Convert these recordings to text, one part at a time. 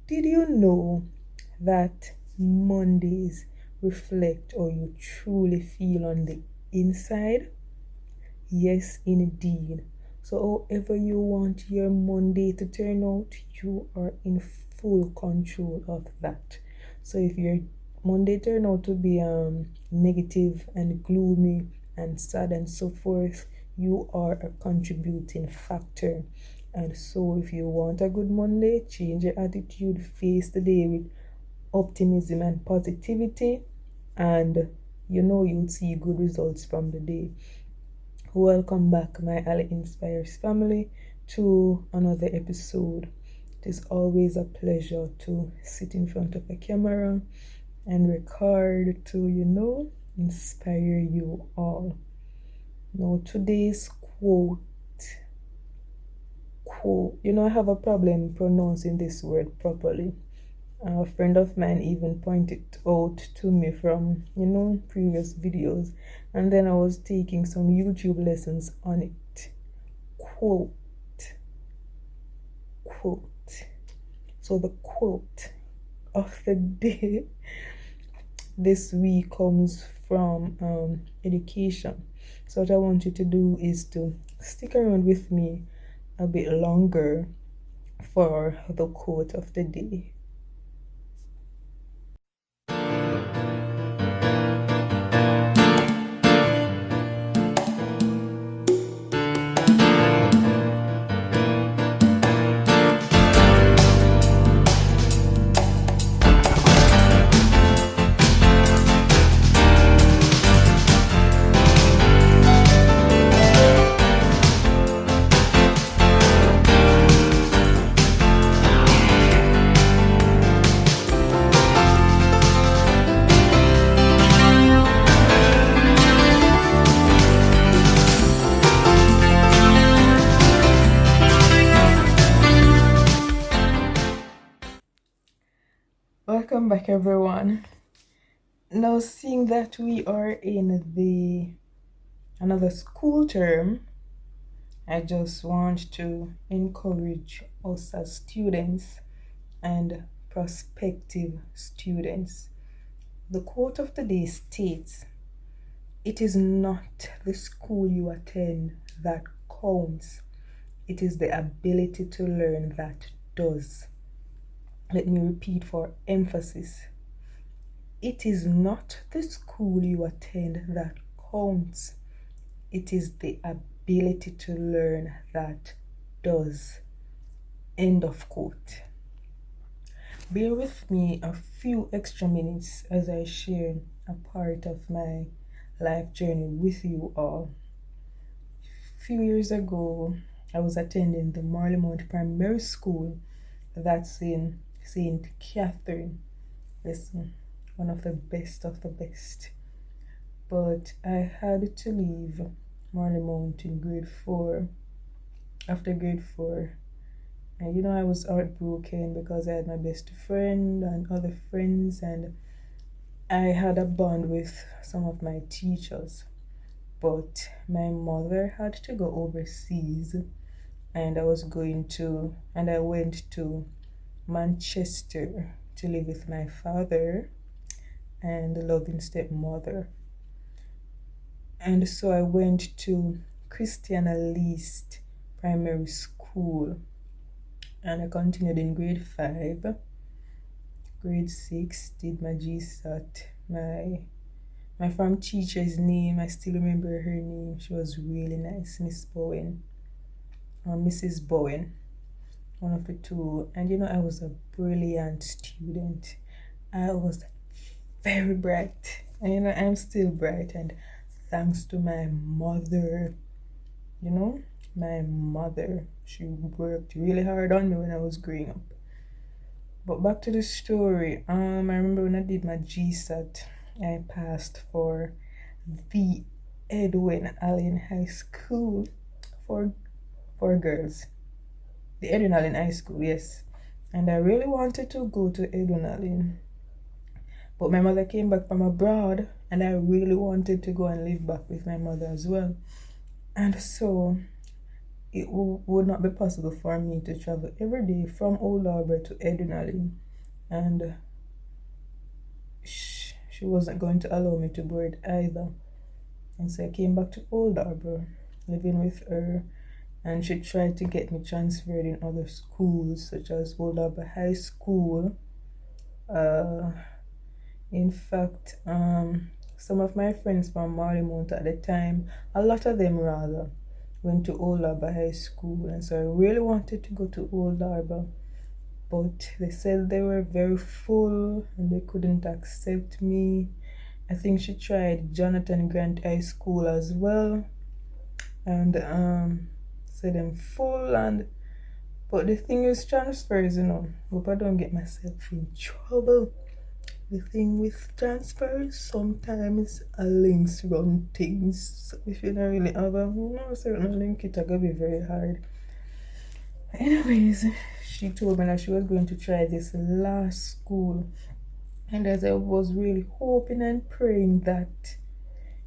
Did you know that Mondays reflect how you truly feel on the inside? Yes, indeed. So, however you want your Monday to turn out, you are in full control of that. So, if your Monday turn out to be negative and gloomy and sad and so forth, you are a contributing factor. And so, if you want a good Monday, change your attitude, face the day with optimism and positivity, and you'll see good results from the day. Welcome back, my Ali Inspires family, to another episode. It is always a pleasure to sit in front of a camera and record to, inspire you all. Now, today's quote, I have a problem pronouncing this word properly. A friend of mine even pointed out to me from, previous videos, and then I was taking some YouTube lessons on it. Quote, quote. So the quote of the day this week comes from education. So what I want you to do is to stick around with me a bit longer for the quote of the day. Welcome back, everyone. Now, seeing that we are in another school term, I just want to encourage us as students and prospective students. The quote of the day states, "It is not the school you attend that counts, it is the ability to learn that does." Let me repeat for emphasis. It is not the school you attend that counts. It is the ability to learn that does. End of quote. Bear with me a few extra minutes as I share a part of my life journey with you all. A few years ago, I was attending the Marlymount Primary School that's in St. Catherine. Listen, one of the best of the best. But I had to leave Marlymount in grade 4. After grade 4, and I was heartbroken because I had my best friend and other friends, and I had a bond with some of my teachers. But my mother had to go overseas, and I went to Manchester to live with my father and the loving stepmother. And so I went to Christiana Least Primary School, and I continued in grade 5. Grade 6, did my GSAT. My form teacher's name, I still remember her name. She was really nice, Miss Bowen, or Mrs. Bowen, one of the two. And I was a brilliant student. I was very bright, and I'm still bright, and thanks to my mother, my mother, she worked really hard on me when I was growing up. But back to the story. I remember when I did my GSAT, I passed for the Edwin Allen High School for girls. The Edwin Allen High School, yes. And I really wanted to go to Edwin Allen. But my mother came back from abroad, and I really wanted to go and live back with my mother as well. And so it would not be possible for me to travel every day from Old Harbour to Edinburgh, and she wasn't going to allow me to board either. And so I came back to Old Harbour, living with her, and she tried to get me transferred in other schools, such as Old Harbour High School. In fact, some of my friends from Marlymount at the time, a lot of them rather, went to Old Harbour High School, and so I really wanted to go to Old Harbour, but they said they were very full and they couldn't accept me. I think she tried Jonathan Grant High School as well, and said I'm full. And but the thing is, transfers, hope I don't get myself in trouble. The thing with transfers, sometimes a links run things. So if you don't really have a certain link, it's gonna be very hard. Anyways, she told me that she was going to try this last school, and as I was really hoping and praying that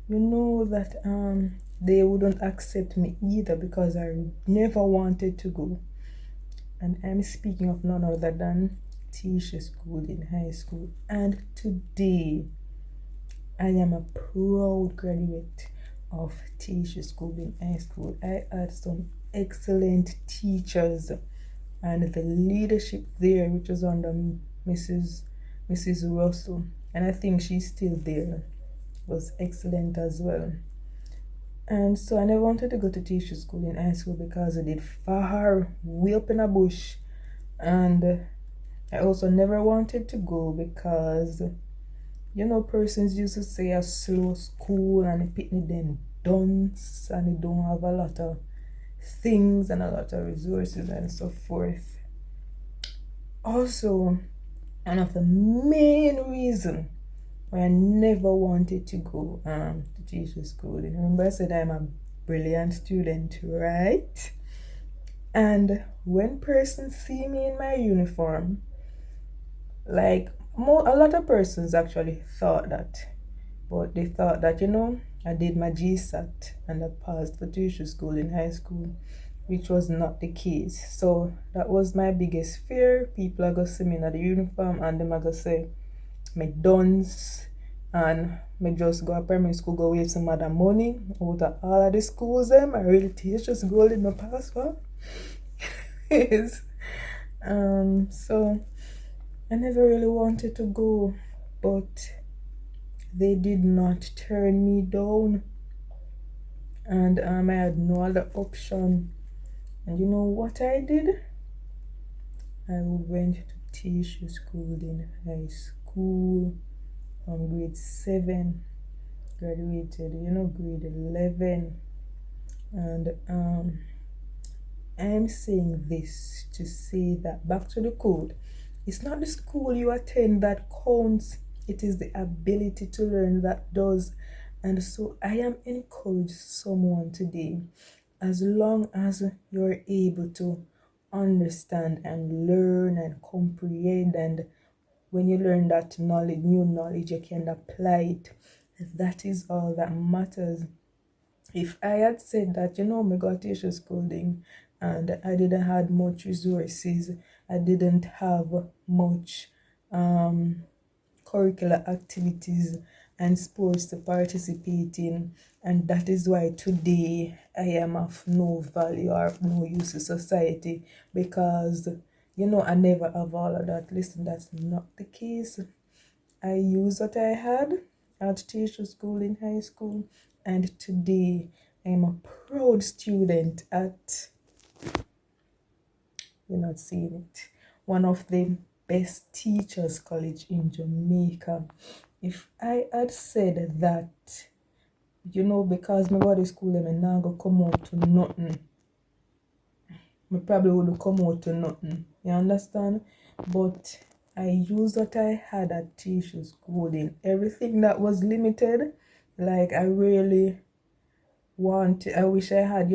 that they wouldn't accept me either, because I never wanted to go. And I'm speaking of none other than Teacher School in high school. And today I am a proud graduate of Teacher School in high school. I had some excellent teachers, and the leadership there, which was under Mrs. Russell, and I think she's still there, was excellent as well. And so I never wanted to go to Teacher School in high school because I did far way up in a bush, and I also never wanted to go because persons used to say a slow school and it pick me them dunce and it don't have a lot of things and a lot of resources and so forth. Also, one of the main reasons why I never wanted to go to Teacher School. Remember I said I'm a brilliant student, right? And when persons see me in my uniform, like a lot of persons actually thought that, but they thought that I did my GSAT and I passed for Teacher School in high school, which was not the case. So that was my biggest fear. People are gonna see me in the uniform and them are gonna say me dunce and me just go to primary school, go waste some other money out of all of the schools them. I really Teacher School in my passport. Yes. So I never really wanted to go, but they did not turn me down, and I had no other option. And you know what I did? I went to Teacher School in high school from grade 7, graduated, grade 11, and I'm saying this to say that back to the code. It's not the school you attend that counts, it is the ability to learn that does. And so I am encouraging someone today, as long as you're able to understand and learn and comprehend, and when you learn that knowledge, new knowledge, you can apply it. That is all that matters. If I had said that, me got Teacher Schooling and I didn't have much resources, I didn't have much curricular activities and sports to participate in, and that is why today I am of no value or of no use to society, because I never have all of that. Listen, that's not the case. I used what I had at Teacher School in high school, and today I am a proud student at, you're not seeing it, one of the best teachers college in Jamaica. If I had said that, because my body school them now go come out to nothing, me probably would come out to nothing. You understand? But I used what I had at Teacher School in everything that was limited. Like I really I wish I had,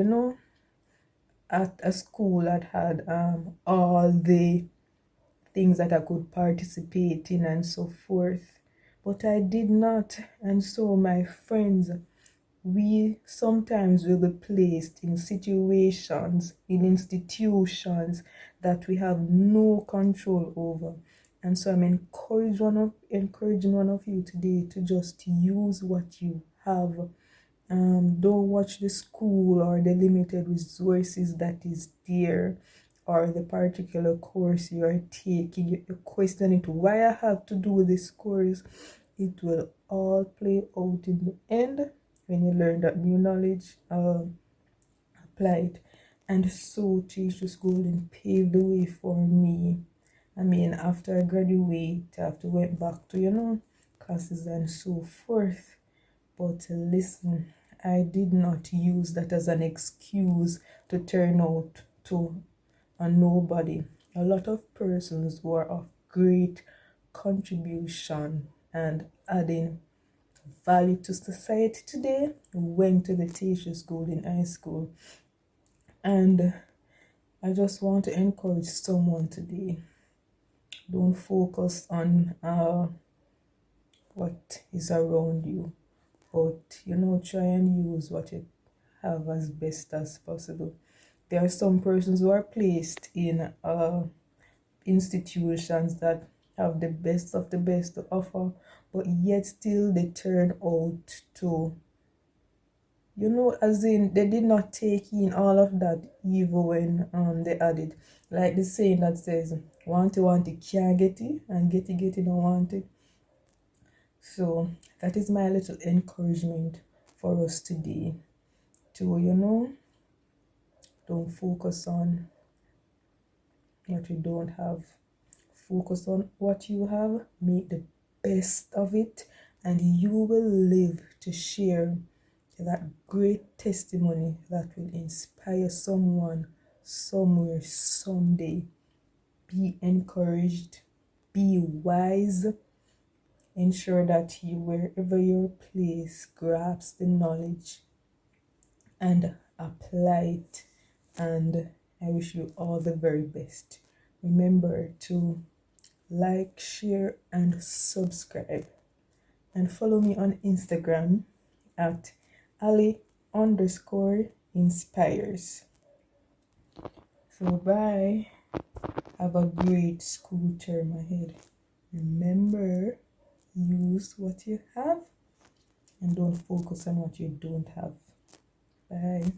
at a school that had all the things that I could participate in and so forth. But I did not, and so my friends we sometimes will be placed in situations, in institutions that we have no control over. And so I'm encouraging one of you today to just use what you have. Don't watch the school or the limited resources that is there, or the particular course you are taking. You question it, why I have to do this course. It will all play out in the end when you learn that new knowledge, apply it. And so Teachers Golden paved the way for me. I mean, after I graduate, after went back to, classes and so forth. But listen, I did not use that as an excuse to turn out to a nobody. A lot of persons who are of great contribution and adding value to society today went to the Teachers Golden High School. And I just want to encourage someone today. Don't focus on what is around you, but try and use what you have as best as possible. There are some persons who are placed in institutions that have the best of the best to offer, but yet still they turn out to, as in they did not take in all of that evil when they added. Like the saying that says, want it, can't get it, and get it, don't want it. So that is my little encouragement for us today to, don't focus on what you don't have. Focus on what you have, make the best of it, and you will live to share that great testimony that will inspire someone somewhere someday. Be encouraged, be wise, ensure that you, wherever you're placed, grasp the knowledge and apply it. And I wish you all the very best. Remember to like, share, and subscribe. And follow me on Instagram at Ali_inspires. So bye. Have a great school term ahead. Remember, use what you have and don't focus on what you don't have. Bye.